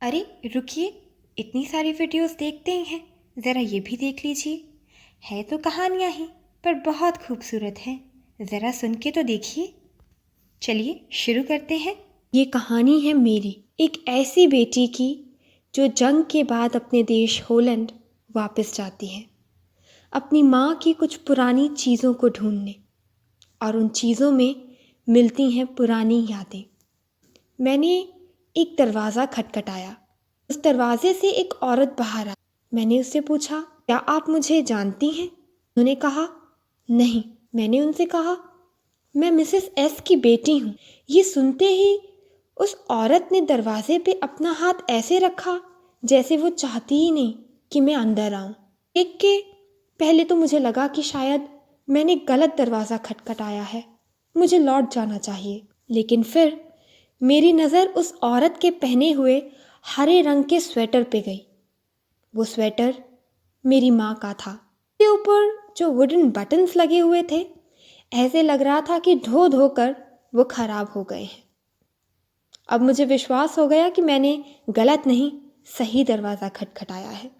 अरे रुकिए, इतनी सारी वीडियोस देखते ही हैं, ज़रा ये भी देख लीजिए। है तो कहानियाँ ही, पर बहुत खूबसूरत हैं। ज़रा सुन के तो देखिए। चलिए शुरू करते हैं। ये कहानी है मेरी, एक ऐसी बेटी की जो जंग के बाद अपने देश होलैंड वापस जाती है, अपनी माँ की कुछ पुरानी चीज़ों को ढूंढने, और उन चीज़ों में मिलती हैं पुरानी यादें। मैंने एक दरवाज़ा खटखटाया। उस दरवाजे से एक औरत बाहर आई। मैंने उससे पूछा, क्या आप मुझे जानती हैं? उन्होंने कहा, नहीं। मैंने उनसे कहा, मैं मिसेस एस की बेटी हूँ। ये सुनते ही उस औरत ने दरवाजे पे अपना हाथ ऐसे रखा जैसे वो चाहती ही नहीं कि मैं अंदर आऊँ। देख के पहले तो मुझे लगा कि शायद मैंने गलत दरवाज़ा खटखटाया है, मुझे लौट जाना चाहिए। लेकिन फिर मेरी नज़र उस औरत के पहने हुए हरे रंग के स्वेटर पे गई। वो स्वेटर मेरी माँ का था। उसके ऊपर जो वुडन बटन्स लगे हुए थे, ऐसे लग रहा था कि धो धो कर वो खराब हो गए हैं। अब मुझे विश्वास हो गया कि मैंने गलत नहीं, सही दरवाज़ा खटखटाया है।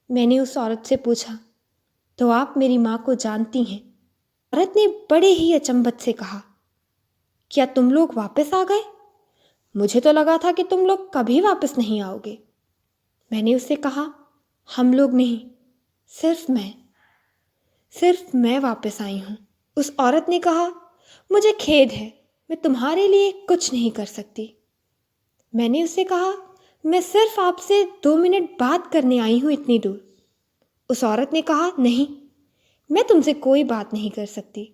मैंने उस औरत से पूछा, तो आप मेरी माँ को जानती हैं? औरत ने बड़े ही अचंभत से कहा, क्या तुम लोग वापस आ गए? मुझे तो लगा था कि तुम लोग कभी वापस नहीं आओगे। मैंने उससे कहा, हम लोग नहीं, सिर्फ मैं वापस आई हूँ। उस औरत ने कहा, मुझे खेद है, मैं तुम्हारे लिए कुछ नहीं कर सकती। मैंने उससे कहा, मैं सिर्फ आपसे 2 मिनट बात करने आई हूँ इतनी दूर। उस औरत ने कहा, नहीं, मैं तुमसे कोई बात नहीं कर सकती।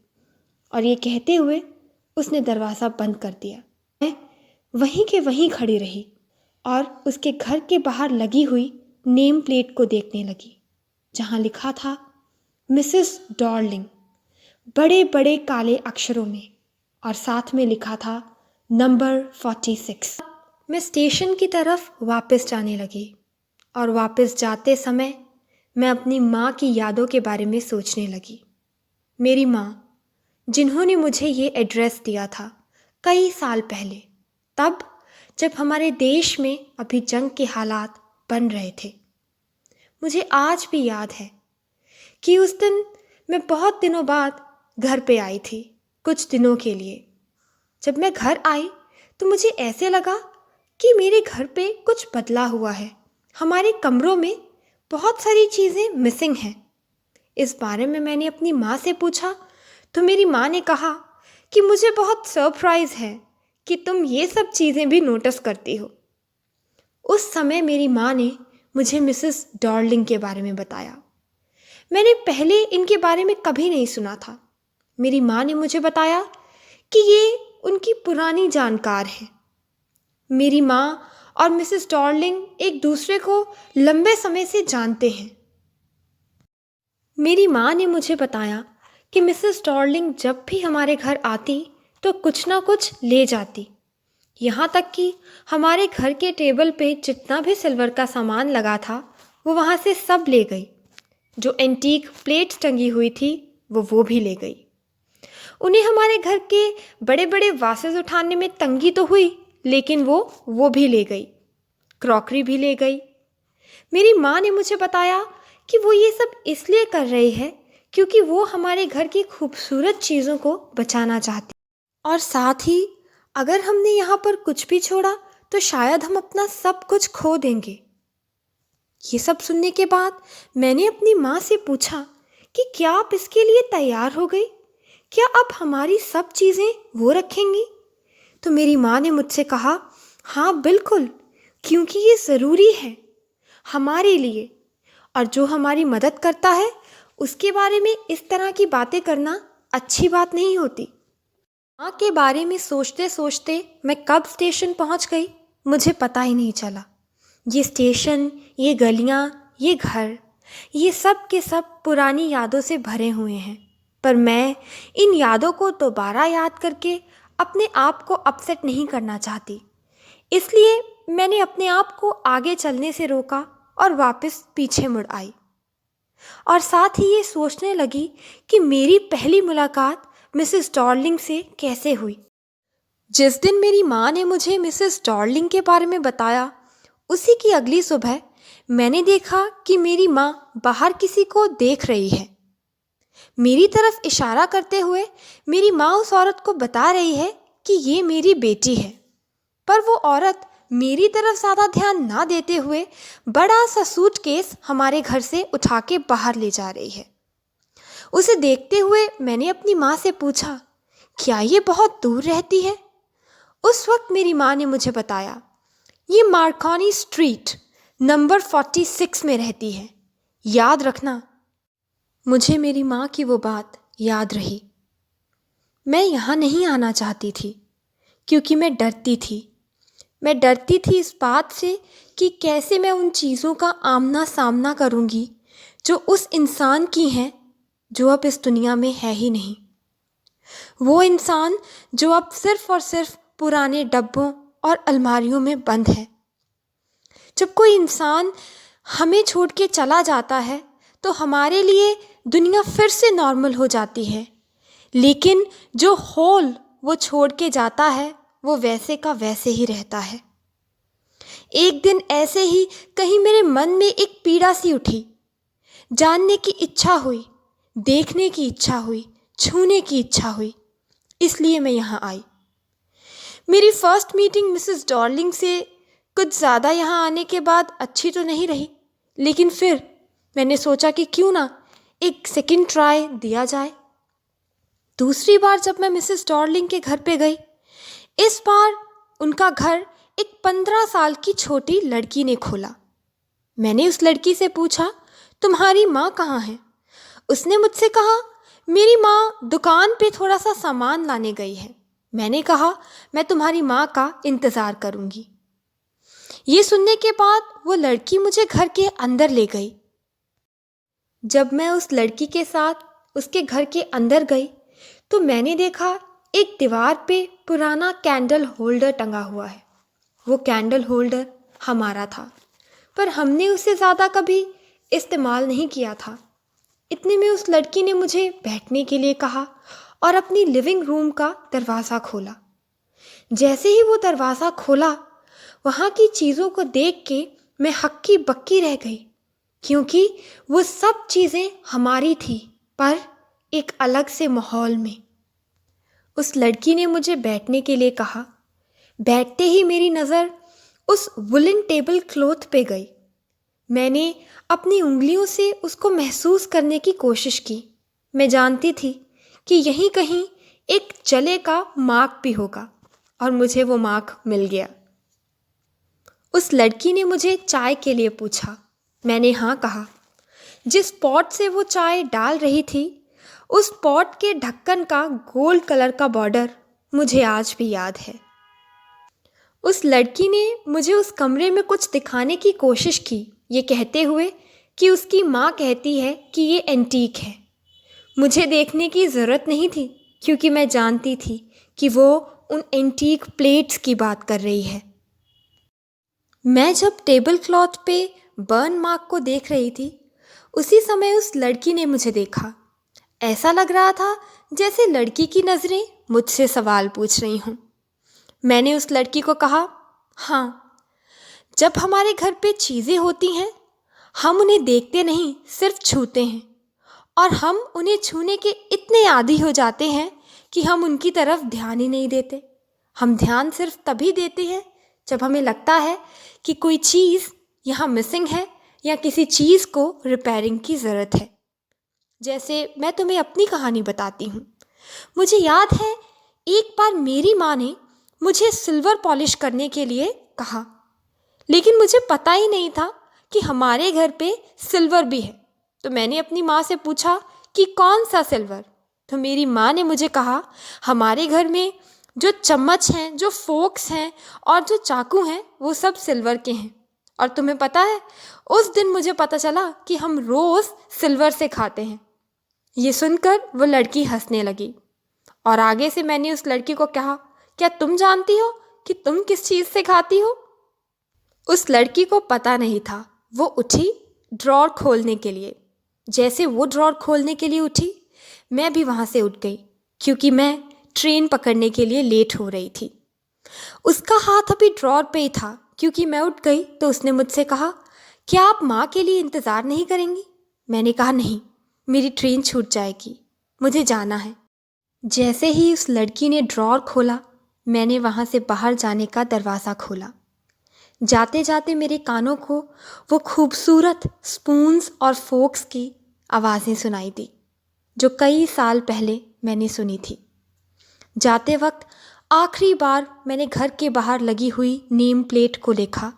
और ये कहते हुए उसने दरवाज़ा बंद कर दिया। मैं वहीं के वहीं खड़ी रही और उसके घर के बाहर लगी हुई नेम प्लेट को देखने लगी, जहाँ लिखा था मिसेस डॉर्लिंग, बड़े बड़े काले अक्षरों में, और साथ में लिखा था नंबर 46। मैं स्टेशन की तरफ वापस जाने लगी, और वापस जाते समय मैं अपनी माँ की यादों के बारे में सोचने लगी। मेरी माँ, जिन्होंने मुझे ये एड्रेस दिया था कई साल पहले, तब जब हमारे देश में अभी जंग के हालात बन रहे थे। मुझे आज भी याद है कि उस दिन मैं बहुत दिनों बाद घर पे आई थी, कुछ दिनों के लिए। जब मैं घर आई तो मुझे ऐसे लगा कि मेरे घर पे कुछ बदला हुआ है। हमारे कमरों में बहुत सारी चीज़ें मिसिंग हैं। इस बारे में मैंने अपनी माँ से पूछा तो मेरी माँ ने कहा कि मुझे बहुत सरप्राइज़ है कि तुम ये सब चीज़ें भी नोटिस करती हो। उस समय मेरी माँ ने मुझे मिसेस डॉर्लिंग के बारे में बताया। मैंने पहले इनके बारे में कभी नहीं सुना था। मेरी माँ ने मुझे बताया कि ये उनकी पुरानी जानकार है। मेरी माँ और मिसेस डॉर्लिंग एक दूसरे को लंबे समय से जानते हैं। मेरी माँ ने मुझे बताया कि मिसेस डॉर्लिंग जब भी हमारे घर आती तो कुछ ना कुछ ले जाती। यहाँ तक कि हमारे घर के टेबल पे जितना भी सिल्वर का सामान लगा था वो वहाँ से सब ले गई। जो एंटीक प्लेट्स टंगी हुई थी वो भी ले गई। उन्हें हमारे घर के बड़े बड़े वासेस उठाने में तंगी तो हुई, लेकिन वो भी ले गई। क्रॉकरी भी ले गई। मेरी माँ ने मुझे बताया कि वो ये सब इसलिए कर रही है क्योंकि वो हमारे घर की खूबसूरत चीज़ों को बचाना चाहती, और साथ ही अगर हमने यहाँ पर कुछ भी छोड़ा तो शायद हम अपना सब कुछ खो देंगे। ये सब सुनने के बाद मैंने अपनी माँ से पूछा कि क्या आप इसके लिए तैयार हो गई? क्या आप हमारी सब चीज़ें वो रखेंगी? तो मेरी माँ ने मुझसे कहा, हाँ बिल्कुल, क्योंकि ये ज़रूरी है हमारे लिए, और जो हमारी मदद करता है उसके बारे में इस तरह की बातें करना अच्छी बात नहीं होती। माँ के बारे में सोचते सोचते मैं कब स्टेशन पहुँच गई मुझे पता ही नहीं चला। ये स्टेशन, ये गलियाँ, ये घर, ये सब के सब पुरानी यादों से भरे हुए हैं। पर मैं इन यादों को दोबारा याद करके अपने आप को अपसेट नहीं करना चाहती। इसलिए मैंने अपने आप को आगे चलने से रोका और वापस पीछे मुड़ आई, और साथ ही ये सोचने लगी कि मेरी पहली मुलाकात मिसेस डॉर्लिंग से कैसे हुई। जिस दिन मेरी माँ ने मुझे मिसेस डॉर्लिंग के बारे में बताया उसी की अगली सुबह मैंने देखा कि मेरी माँ बाहर किसी को देख रही है। मेरी तरफ इशारा करते हुए मेरी माँ उस औरत को बता रही है कि ये मेरी बेटी है। पर वो औरत मेरी तरफ ज़्यादा ध्यान ना देते हुए बड़ा सा सूटकेस हमारे घर से उठा के बाहर ले जा रही है। उसे देखते हुए मैंने अपनी माँ से पूछा, क्या ये बहुत दूर रहती है? उस वक्त मेरी माँ ने मुझे बताया, ये मार्कॉनी स्ट्रीट नंबर 46 में रहती है। याद रखना। मुझे मेरी माँ की वो बात याद रही। मैं यहाँ नहीं आना चाहती थी क्योंकि मैं डरती थी। मैं डरती थी इस बात से कि कैसे मैं उन चीज़ों का आमना सामना करूँगी जो उस इंसान की हैं जो अब इस दुनिया में है ही नहीं। वो इंसान जो अब सिर्फ और सिर्फ पुराने डब्बों और अलमारियों में बंद है। जब कोई इंसान हमें छोड़ के चला जाता है तो हमारे लिए दुनिया फिर से नॉर्मल हो जाती है, लेकिन जो होल वो छोड़ के जाता है वो वैसे का वैसे ही रहता है। एक दिन ऐसे ही कहीं मेरे मन में एक पीड़ा सी उठी। जानने की इच्छा हुई, देखने की इच्छा हुई, छूने की इच्छा हुई, इसलिए मैं यहाँ आई। मेरी फर्स्ट मीटिंग मिसेस डॉर्लिंग से कुछ ज़्यादा यहाँ आने के बाद अच्छी तो नहीं रही, लेकिन फिर मैंने सोचा कि क्यों ना एक सेकंड ट्राई दिया जाए। दूसरी बार जब मैं मिसेस डॉर्लिंग के घर पे गई, इस बार उनका घर एक 15 साल की छोटी लड़की ने खोला। मैंने उस लड़की से पूछा, तुम्हारी माँ कहाँ है? उसने मुझसे कहा, मेरी माँ दुकान पे थोड़ा सा सामान लाने गई है। मैंने कहा, मैं तुम्हारी माँ का इंतज़ार करूँगी। ये सुनने के बाद वो लड़की मुझे घर के अंदर ले गई। जब मैं उस लड़की के साथ उसके घर के अंदर गई तो मैंने देखा एक दीवार पे पुराना कैंडल होल्डर टंगा हुआ है। वो कैंडल होल्डर हमारा था, पर हमने उसे ज़्यादा कभी इस्तेमाल नहीं किया था। इतने में उस लड़की ने मुझे बैठने के लिए कहा और अपनी लिविंग रूम का दरवाज़ा खोला। जैसे ही वो दरवाज़ा खोला, वहाँ की चीज़ों को देख के मैं हक्की बक्की रह गई, क्योंकि वो सब चीज़ें हमारी थी, पर एक अलग से माहौल में। उस लड़की ने मुझे बैठने के लिए कहा। बैठते ही मेरी नज़र उस वुलन टेबल क्लॉथ पे गई। मैंने अपनी उंगलियों से उसको महसूस करने की कोशिश की। मैं जानती थी कि यहीं कहीं एक जले का मार्क भी होगा, और मुझे वो मार्क मिल गया। उस लड़की ने मुझे चाय के लिए पूछा। मैंने हाँ कहा। जिस पॉट से वो चाय डाल रही थी, उस पॉट के ढक्कन का गोल्ड कलर का बॉर्डर मुझे आज भी याद है। उस लड़की ने मुझे उस कमरे में कुछ दिखाने की कोशिश की, ये कहते हुए कि उसकी माँ कहती है कि ये एंटीक है। मुझे देखने की ज़रूरत नहीं थी, क्योंकि मैं जानती थी कि वो उन एंटीक प्लेट्स की बात कर रही है। मैं जब टेबल क्लॉथ पे बर्न मार्क को देख रही थी, उसी समय उस लड़की ने मुझे देखा। ऐसा लग रहा था जैसे लड़की की नज़रें मुझसे सवाल पूछ रही हों। मैंने उस लड़की को कहा, हाँ, जब हमारे घर पे चीज़ें होती हैं, हम उन्हें देखते नहीं, सिर्फ छूते हैं, और हम उन्हें छूने के इतने आदी हो जाते हैं कि हम उनकी तरफ ध्यान ही नहीं देते। हम ध्यान सिर्फ तभी देते हैं जब हमें लगता है कि कोई चीज़ यहाँ मिसिंग है या किसी चीज़ को रिपेयरिंग की ज़रूरत है। जैसे मैं तुम्हें अपनी कहानी बताती हूँ। मुझे याद है एक बार मेरी माँ ने मुझे सिल्वर पॉलिश करने के लिए कहा, लेकिन मुझे पता ही नहीं था कि हमारे घर पे सिल्वर भी है। तो मैंने अपनी माँ से पूछा कि कौन सा सिल्वर? तो मेरी माँ ने मुझे कहा, हमारे घर में जो चम्मच हैं, जो फोक्स हैं और जो चाकू हैं, वो सब सिल्वर के हैं। और तुम्हें पता है, उस दिन मुझे पता चला कि हम रोज़ सिल्वर से खाते हैं। ये सुनकर वो लड़की हंसने लगी, और आगे से मैंने उस लड़की को कहा, क्या तुम जानती हो कि तुम किस चीज़ से खाती हो? उस लड़की को पता नहीं था। वो उठी ड्रॉर खोलने के लिए। जैसे वो ड्रॉर खोलने के लिए उठी, मैं भी वहाँ से उठ गई, क्योंकि मैं ट्रेन पकड़ने के लिए लेट हो रही थी। उसका हाथ अभी ड्रॉर पे ही था क्योंकि मैं उठ गई तो उसने मुझसे कहा, क्या आप माँ के लिए इंतज़ार नहीं करेंगी? मैंने कहा, नहीं, मेरी ट्रेन छूट जाएगी, मुझे जाना है। जैसे ही उस लड़की ने ड्रॉर खोला, मैंने वहाँ से बाहर जाने का दरवाज़ा खोला। जाते जाते मेरे कानों को वो खूबसूरत स्पून्स और फोक्स की आवाज़ें सुनाई दी, जो कई साल पहले मैंने सुनी थी। जाते वक्त आखिरी बार मैंने घर के बाहर लगी हुई नेम प्लेट को देखा,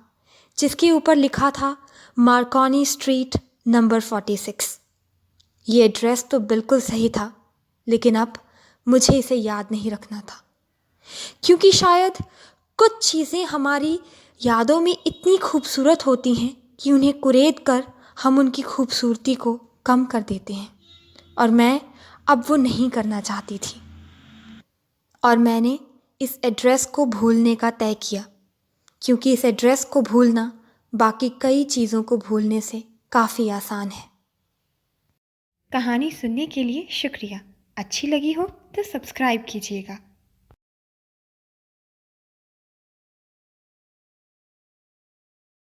जिसके ऊपर लिखा था मार्कोनी स्ट्रीट नंबर 46। ये एड्रेस तो बिल्कुल सही था, लेकिन अब मुझे इसे याद नहीं रखना था, क्योंकि शायद कुछ चीज़ें हमारी यादों में इतनी खूबसूरत होती हैं कि उन्हें कुरेद कर हम उनकी खूबसूरती को कम कर देते हैं, और मैं अब वो नहीं करना चाहती थी। और मैंने इस एड्रेस को भूलने का तय किया, क्योंकि इस एड्रेस को भूलना बाकी कई चीज़ों को भूलने से काफ़ी आसान है। कहानी सुनने के लिए शुक्रिया। अच्छी लगी हो तो सब्सक्राइब कीजिएगा।